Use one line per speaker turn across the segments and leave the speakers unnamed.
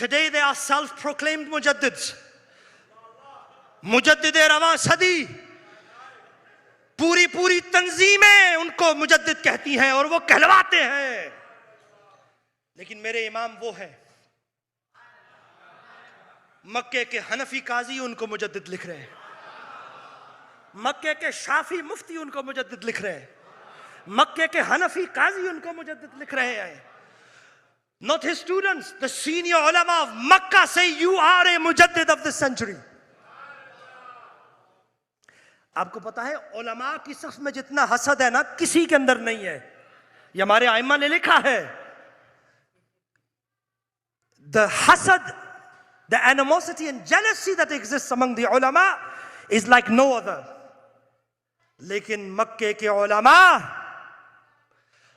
Today they are self-proclaimed Mujaddids. Mujaddid-e rawan sadi. पूरी तंजीमें उनको मुजद्दिद कहती हैं और वो कहलवाते हैं, लेकिन मेरे इमाम वो हैं। मक्के के हनफी काजी उनको मुजद्दिद लिख रहे हैं, मक्के के शाफी मुफ्ती उनको मुजद्दिद लिख रहे हैं, मक्के के हनफी काजी उनको मुजद्दिद लिख रहे हैं। Not his students, the senior ulama of Makkah say you are a mujaddid of this century. आपको पता है उलमा की सफ में जितना हसद है ना, किसी के अंदर नहीं है। ये हमारे आइम्मा ने लिखा है, the hasad, the animosity and jealousy that exists among the ulama is like no other. लेकिन मक्के के उलमा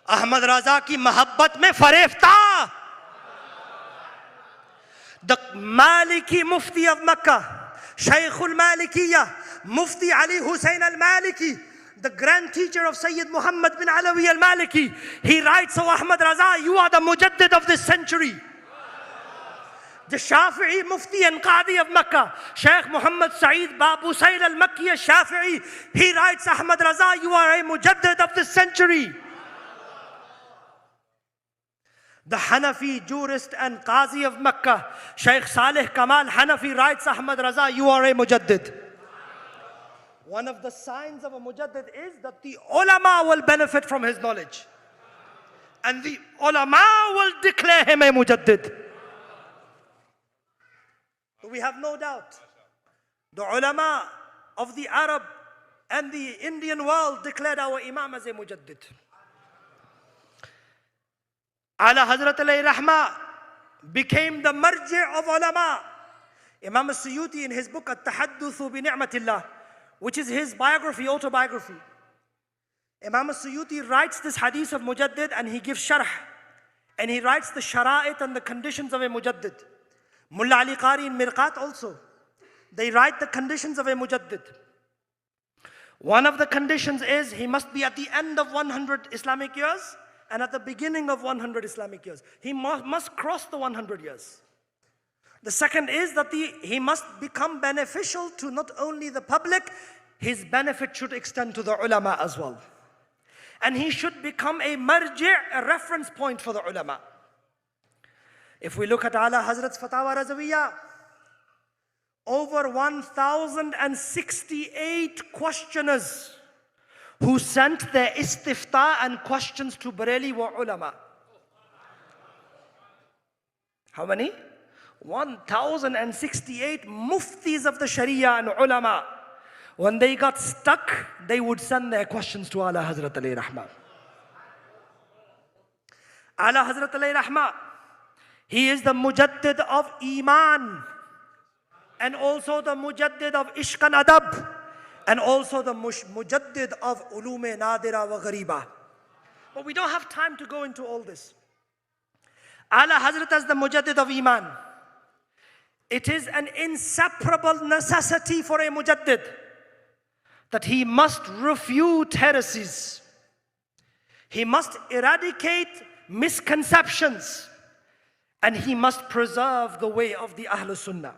अहमद रजा की मोहब्बत में फरेफ्ता। The Maliki Mufti of Makkah, Shaykhul Malikiyah, Mufti Ali Hussain al-Maliki, the grand teacher of Sayyid Muhammad bin Alawi al-Maliki, he writes, "Oh Ahmad Raza, you are the Mujaddid of this century." The Shafi'i Mufti and Qadi of Makkah, Shaykh Muhammad Saeed Babu Sayyid al-Makki al-Shafi'i, he writes, "Ahmad Raza, you are a Mujaddid of this century." The Hanafi jurist and Qazi of Makkah, Shaykh Saleh Kamal Hanafi writes, "Ahmad Raza, you are a Mujaddid." One of the signs of a Mujaddid is that the ulama will benefit from his knowledge, and the ulama will declare him a Mujaddid. So we have no doubt the ulama of the Arab and the Indian world declared our Imam as a Mujaddid. Ala Hazrat alayhi Rahma became the marji' of ulama. Imam al-Suyuti in his book At-Tahadduthu bi Ni'matillah, which is his biography, autobiography, Imam al-Suyuti writes this hadith of Mujaddid and he gives sharh, and he writes the sharait and the conditions of a Mujaddid. Mullah Ali Qari in Mirqat also, they write the conditions of a Mujaddid. One of the conditions is he must be at the end of 100 Islamic years and at the beginning of 100 Islamic years. He must cross the 100 years. The second is that he must become beneficial to not only the public, his benefit should extend to the ulama as well. And he should become a marji', a reference point for the ulama. If we look at Ala Hazrat's Fatawa Razawiyah, over 1,068 questioners who sent their istifta and questions to Bareilly were ulama. How many? 1,068 muftis of the Sharia and ulama. When they got stuck, they would send their questions to Ala Hazrat alayhi Rahma. Ala Hazrat alayhi Rahma, he is the Mujaddid of Iman, and also the Mujaddid of Ishq and Adab, and also the Mujaddid of Ulume Nadira wa Ghariba. But we don't have time to go into all this. Ala Hazrat as the Mujaddid of Iman. It is an inseparable necessity for a Mujaddid that he must refute heresies. He must eradicate misconceptions, and he must preserve the way of the Ahl Sunnah.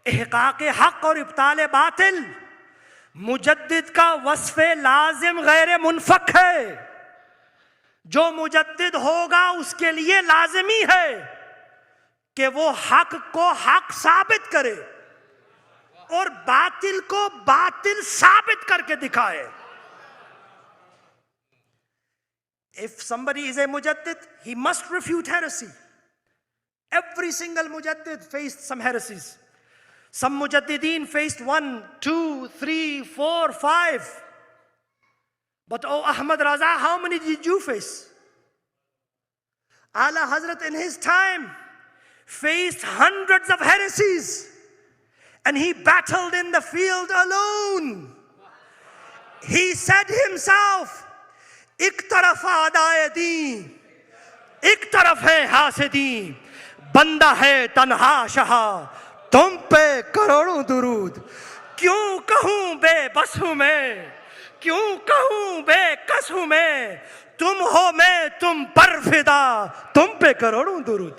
ihqaq haq aur ibtal batil मुजद्दिद का वस्फ़े लाजिम गैर मुनफक है। जो मुजद्दिद होगा उसके लिए लाजिमी है कि वो हक को हक साबित करे और बातिल को बातिल साबित करके दिखाए। If somebody is a mujaddid, he must refute heresy. Every single mujaddid faced some heresies. Some mujaddideen faced 1, 2, 3, 4, 5. But oh Ahmad Raza, how many did you face? Ala Hazrat in his time faced hundreds of heresies, and he battled in the field alone. He said himself, "Ik taraf aadaye deen, ik taraf hai hasideen, banda hai tanha shaha, tum pe karodon durud, kyun kahun bebas hu main, kyun kahun bekas hu main, tum ho main tum par fida, tum pe karodon durud."